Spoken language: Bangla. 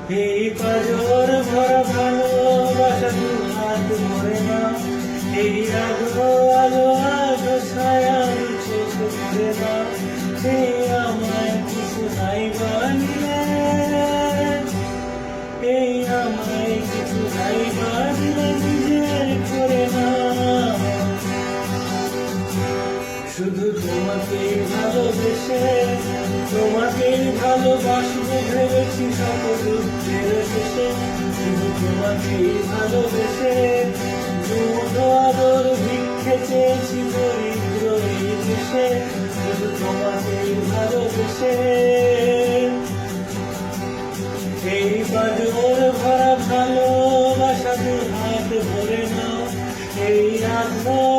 এই পাজর ভরা ভালোবাসা দু হাত ভরে না, এই আলো আলো আলো ছায়া চোখ ভরে না, এই আমায় কিছু নাই বানিলে, এই আমায় কিছু নাই বানিলে নিজের করে না। শুধু তোমাকে ভালোবেসে তোমাকে ভালোবাসবো ভেবেছি সকল দুঃখের শেষে, শুধু তোমাকে ভালোবেসে দুটো আদর ভিক্ষে চেয়েছি দরিদ্র এই দেশে, শুধু তোমাকে ভালোবেসে। এই বাজর ভরা ভালোবাসা দু হাত ভরে নাও, এই আগ্রহ